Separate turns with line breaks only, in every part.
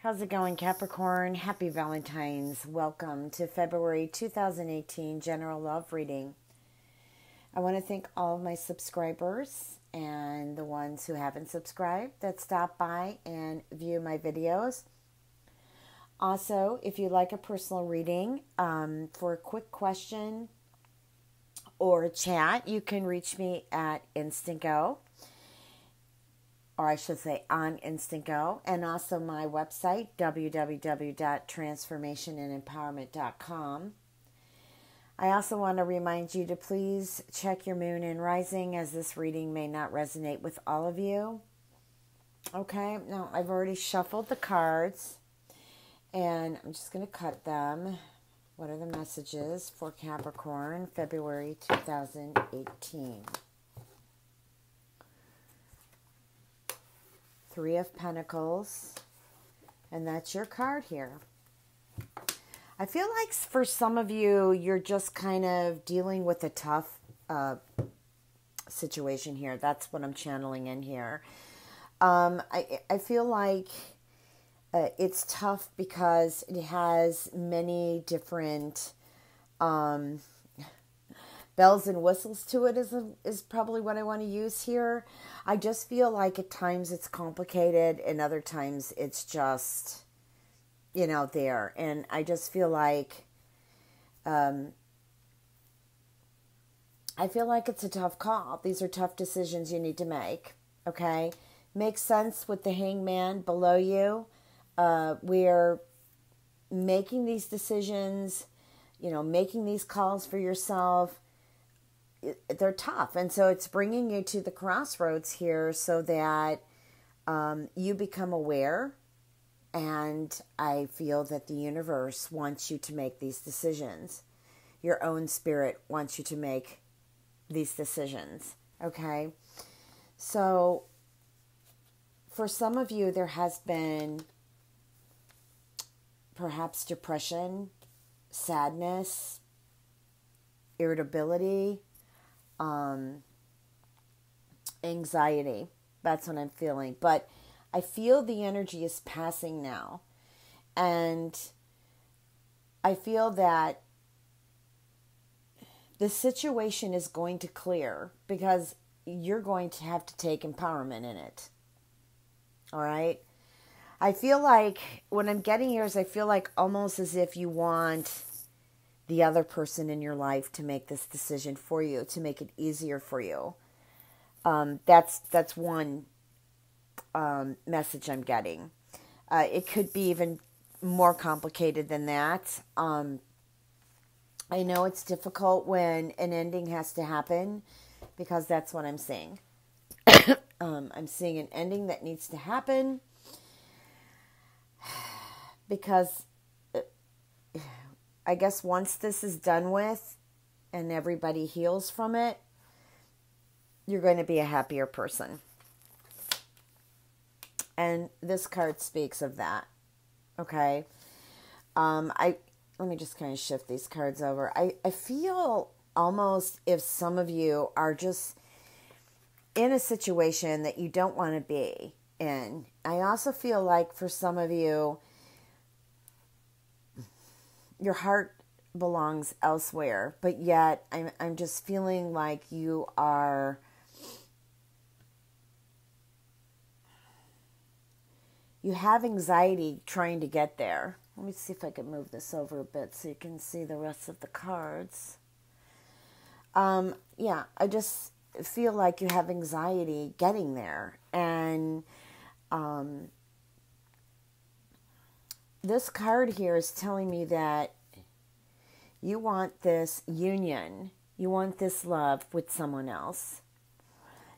How's it going, Capricorn? Happy Valentine's. Welcome to February 2018 General Love Reading. I want to thank all of my subscribers and the ones who haven't subscribed that stop by and view my videos. Also, if you'd like a personal reading for a quick question or a chat, you can reach me at Instant Go, or I should say on Instant Go, and also my website, www.transformationandempowerment.com. I also want to remind you to please check your moon and rising, as this reading may not resonate with all of you. Okay, now I've already shuffled the cards, and I'm just going to cut them. What are the messages for Capricorn, February 2018? Three of Pentacles, and that's your card here. I feel like for some of you, you're just kind of dealing with a tough situation here. That's what I'm channeling in here. I feel like it's tough because it has many different bells and whistles to it is probably what I want to use here. I just feel like at times it's complicated and other times it's just, there. And I just feel like, it's a tough call. These are tough decisions you need to make. Okay. Makes sense with the Hangman below you. We're making these decisions, making these calls for yourself. They're tough. And so it's bringing you to the crossroads here so that you become aware. And I feel that the universe wants you to make these decisions. Your own spirit wants you to make these decisions. Okay? So for some of you, there has been perhaps depression, sadness, irritability, anxiety. That's what I'm feeling. But I feel the energy is passing now. And I feel that the situation is going to clear because you're going to have to take empowerment in it. All right? I feel like what I'm getting here is I feel like almost as if you want the other person in your life to make this decision for you, to make it easier for you. That's one message I'm getting. It could be even more complicated than that. I know it's difficult when an ending has to happen because that's what I'm seeing. I'm seeing an ending that needs to happen because I guess once this is done with and everybody heals from it, you're going to be a happier person. And this card speaks of that. Okay. Let me just kind of shift these cards over. I feel almost if some of you are just in a situation that you don't want to be in. I also feel like for some of you, your heart belongs elsewhere, but yet I'm just feeling like you have anxiety trying to get there. Let me see if I can move this over a bit so you can see the rest of the cards. I just feel like you have anxiety getting there. And this card here is telling me that you want this union. You want this love with someone else.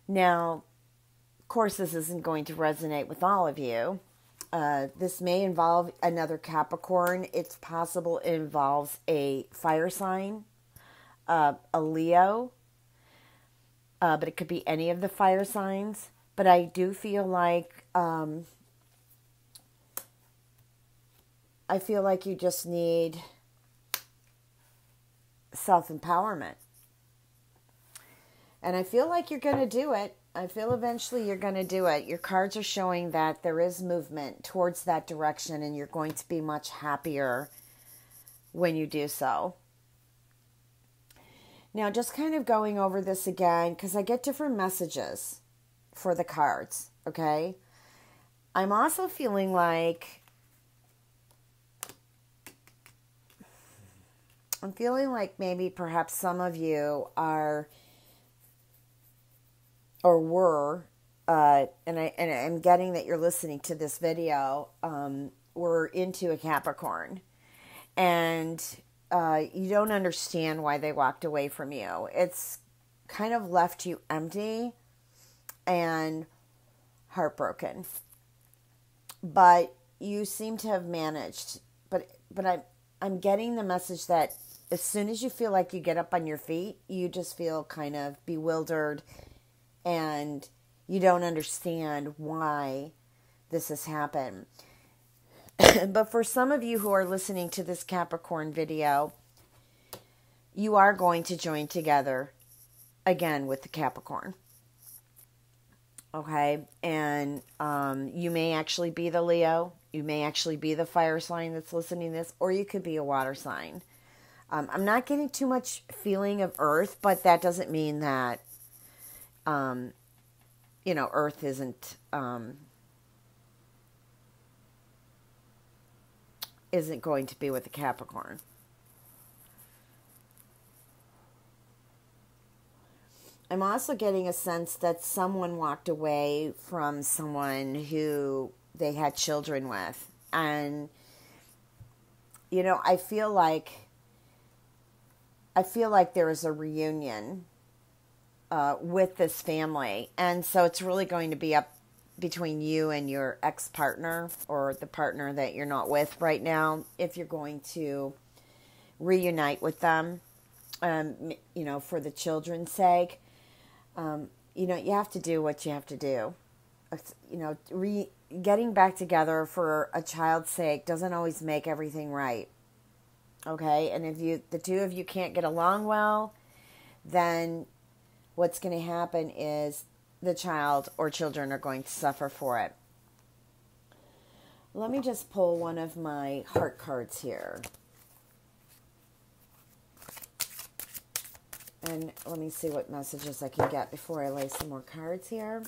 Now, of course, this isn't going to resonate with all of you. This may involve another Capricorn. It's possible it involves a fire sign, a Leo, but it could be any of the fire signs. But I do feel like you just need self-empowerment. And I feel like you're going to do it. I feel eventually you're going to do it. Your cards are showing that there is movement towards that direction, and you're going to be much happier when you do so. Now, just kind of going over this again, because I get different messages for the cards, okay? I'm also feeling like maybe perhaps some of you are or were, and I'm getting that you're listening to this video, were into a Capricorn. And you don't understand why they walked away from you. It's kind of left you empty and heartbroken. But you seem to have managed. But I'm getting the message that as soon as you feel like you get up on your feet, you just feel kind of bewildered and you don't understand why this has happened. But for some of you who are listening to this Capricorn video, you are going to join together again with the Capricorn. Okay? And you may actually be the Leo. You may actually be the fire sign that's listening to this, or you could be a water sign. I'm not getting too much feeling of earth, but that doesn't mean that earth isn't going to be with the Capricorn. I'm also getting a sense that someone walked away from someone who they had children with. And, I feel like there is a reunion with this family. And so it's really going to be up between you and your ex-partner or the partner that you're not with right now, if you're going to reunite with them, for the children's sake. You have to do what you have to do. Getting back together for a child's sake doesn't always make everything right. Okay? And if the two of you can't get along well, then what's going to happen is the child or children are going to suffer for it. Let me just pull one of my heart cards here. And let me see what messages I can get before I lay some more cards here.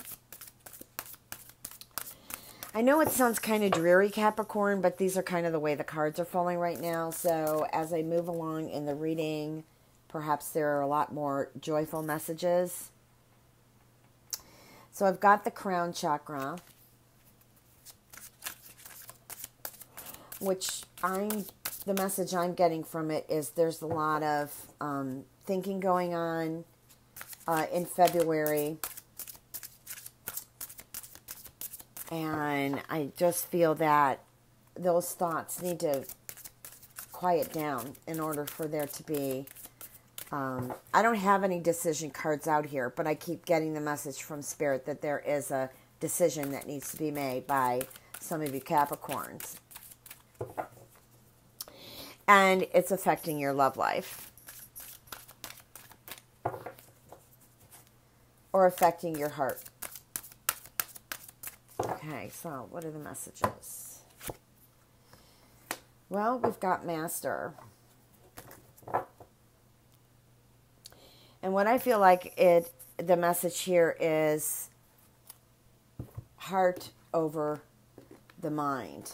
I know it sounds kind of dreary, Capricorn, but these are kind of the way the cards are falling right now. So as I move along in the reading, perhaps there are a lot more joyful messages. So I've got the crown chakra, which the message I'm getting from it is there's a lot of thinking going on in February. And I just feel that those thoughts need to quiet down in order for there to be... I don't have any decision cards out here, but I keep getting the message from Spirit that there is a decision that needs to be made by some of you Capricorns. And it's affecting your love life. Or affecting your heart. Okay, so what are the messages? Well, we've got Master. And what I feel like the message here is heart over the mind.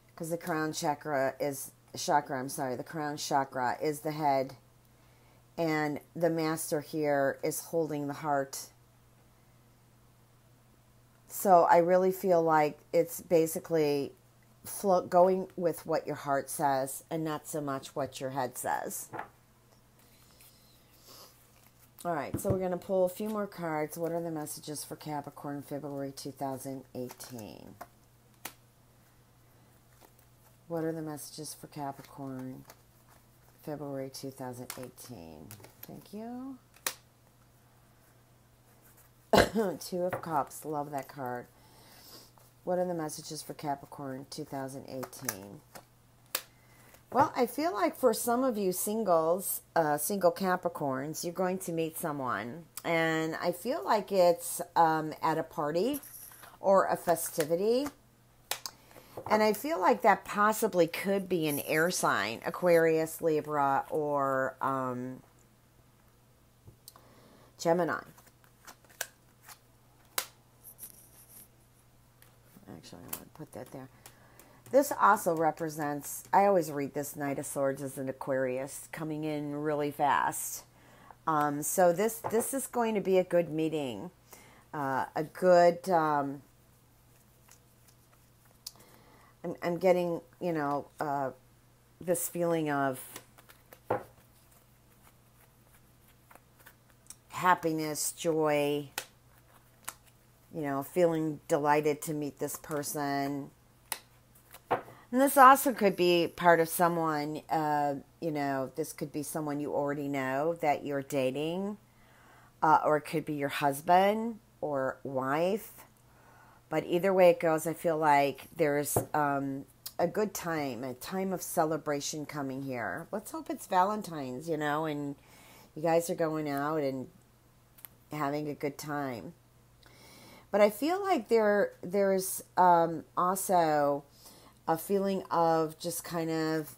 Because the crown chakra is the crown chakra is the head. And the Master here is holding the heart. So I really feel like it's basically going with what your heart says and not so much what your head says. All right, so we're going to pull a few more cards. What are the messages for Capricorn, February 2018? What are the messages for Capricorn, February 2018? Thank you. Two of Cups. Love that card. What are the messages for Capricorn 2018? Well, I feel like for some of you singles, single Capricorns, you're going to meet someone. And I feel like it's at a party or a festivity. And I feel like that possibly could be an air sign, Aquarius, Libra, or Gemini. Actually, I want to put that there. This also represents, I always read this Knight of Swords as an Aquarius coming in really fast. So this is going to be a good meeting, a good, I'm getting, this feeling of happiness, joy, feeling delighted to meet this person. And this also could be part of someone, this could be someone you already know that you're dating, or it could be your husband or wife. But either way it goes, I feel like there's a good time, a time of celebration coming here. Let's hope it's Valentine's, and you guys are going out and having a good time. But I feel like there's also a feeling of just kind of,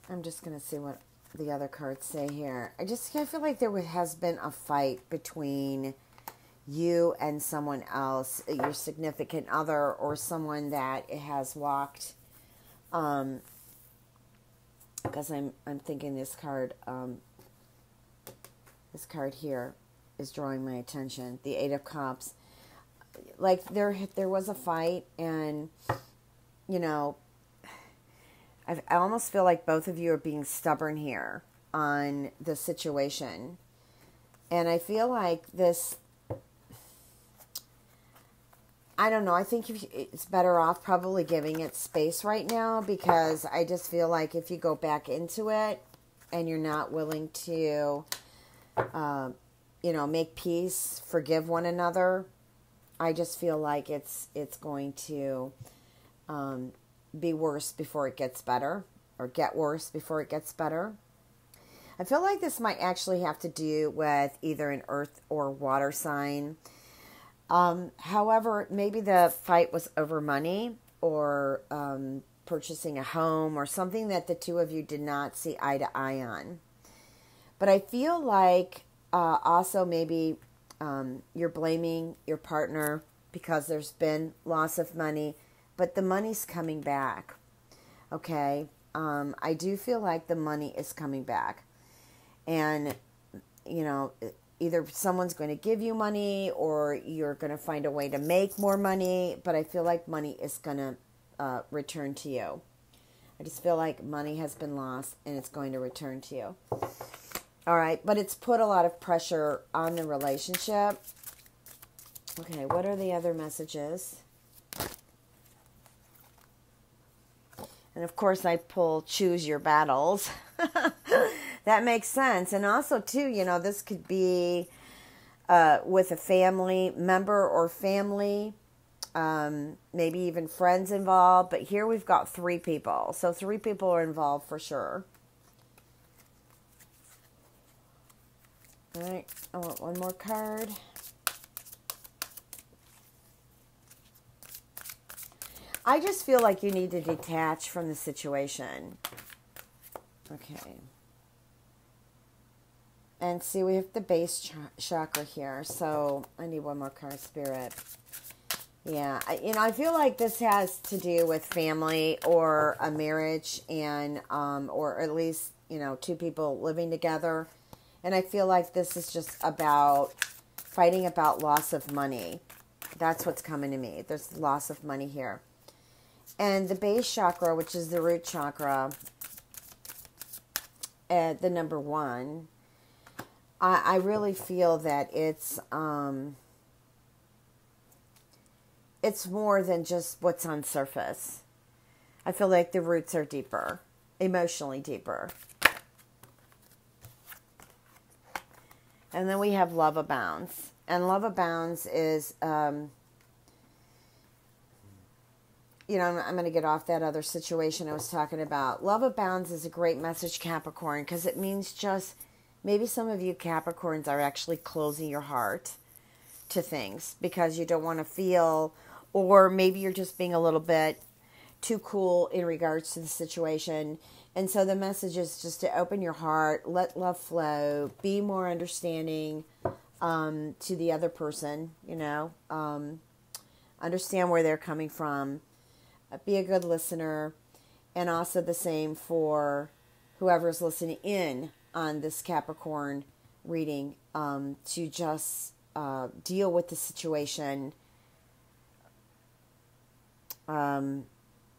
I'm just going to see what the other cards say here. I feel like there has been a fight between you and someone else, your significant other, or someone that has walked, because I'm thinking this card here is drawing my attention. The Eight of Cups. Like there was a fight, and I almost feel like both of you are being stubborn here on the situation. And I feel like this, I don't know, I think it's better off probably giving it space right now, because I just feel like if you go back into it and you're not willing to, make peace, forgive one another, I just feel like it's going to be worse before it gets better, or get worse before it gets better. I feel like this might actually have to do with either an earth or water sign. However, maybe the fight was over money, or purchasing a home, or something that the two of you did not see eye to eye on. But I feel like also maybe you're blaming your partner because there's been loss of money, but the money's coming back. Okay? I do feel like the money is coming back. And, either someone's going to give you money, or you're going to find a way to make more money, but I feel like money is going to return to you. I just feel like money has been lost and it's going to return to you. All right, but it's put a lot of pressure on the relationship. Okay, what are the other messages? And of course, I pull choose your battles. That makes sense. And also, too, this could be with a family member or family, maybe even friends involved. But here we've got 3 people. So 3 people are involved for sure. All right, I want one more card. I just feel like you need to detach from the situation. Okay. And see, we have the base chakra here, so I need one more card, Spirit. Yeah, I feel like this has to do with family or a marriage, and or at least, 2 people living together. And I feel like this is just about fighting about loss of money. That's what's coming to me. There's loss of money here. And the base chakra, which is the root chakra, the number 1, I really feel that it's more than just what's on surface. I feel like the roots are deeper, emotionally deeper. And then we have love abounds. And love abounds is, I'm going to get off that other situation I was talking about. Love abounds is a great message, Capricorn, because it means just maybe some of you Capricorns are actually closing your heart to things because you don't want to feel, or maybe you're just being a little bit too cool in regards to the situation. And so the message is just to open your heart, let love flow, be more understanding to the other person, understand where they're coming from, be a good listener, and also the same for whoever's listening in on this Capricorn reading, to just deal with the situation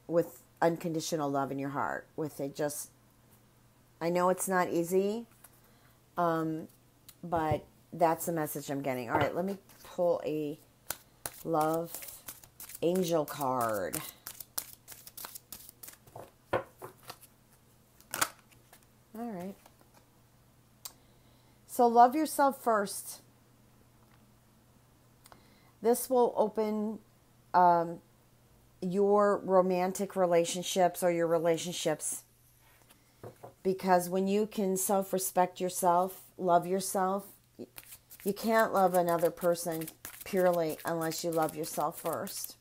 with unconditional love in your heart. I know it's not easy, but that's the message I'm getting. All right, let me pull a love angel card. All right. So love yourself first. This will open your romantic relationships or your relationships, because when you can self-respect yourself, love yourself, you can't love another person purely unless you love yourself first.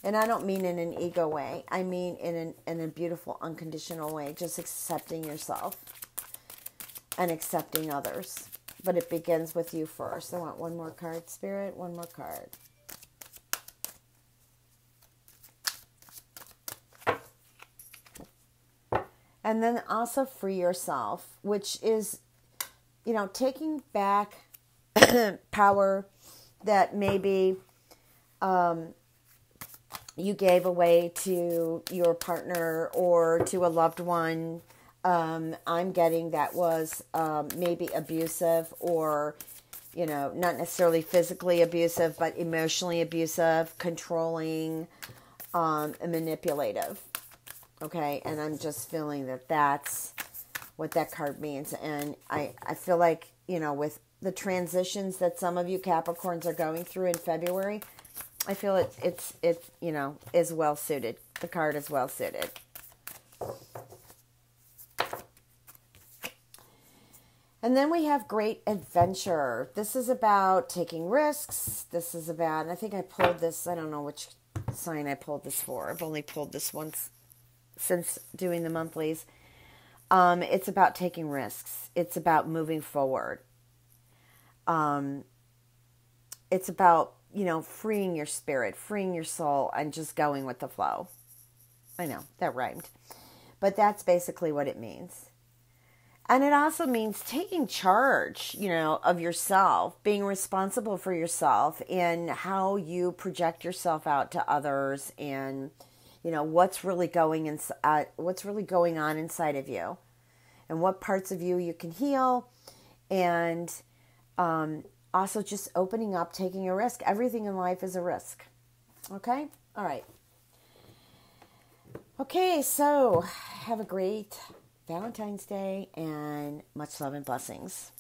And I don't mean in an ego way. I mean in a beautiful, unconditional way. Just accepting yourself and accepting others. But it begins with you first. I want one more card, Spirit. One more card. And then also free yourself, which is, taking back power that maybe you gave away to your partner or to a loved one. I'm getting that was maybe abusive, or, not necessarily physically abusive, but emotionally abusive, controlling, and manipulative. Okay, and I'm just feeling that that's what that card means. And I feel like, with the transitions that some of you Capricorns are going through in February, I feel it's is well suited. The card is well suited. And then we have great adventure. This is about taking risks. This is about, and I think I pulled this, I don't know which sign I pulled this for. I've only pulled this once since doing the monthlies. It's about taking risks. It's about moving forward. It's about, freeing your spirit, freeing your soul, and just going with the flow. I know, that rhymed. But that's basically what it means. And it also means taking charge, of yourself, being responsible for yourself and how you project yourself out to others, and what's really going on inside of you, and what parts of you can heal, and also just opening up, taking a risk. Everything in life is a risk. Okay? All right. Okay, so have a great Valentine's Day and much love and blessings.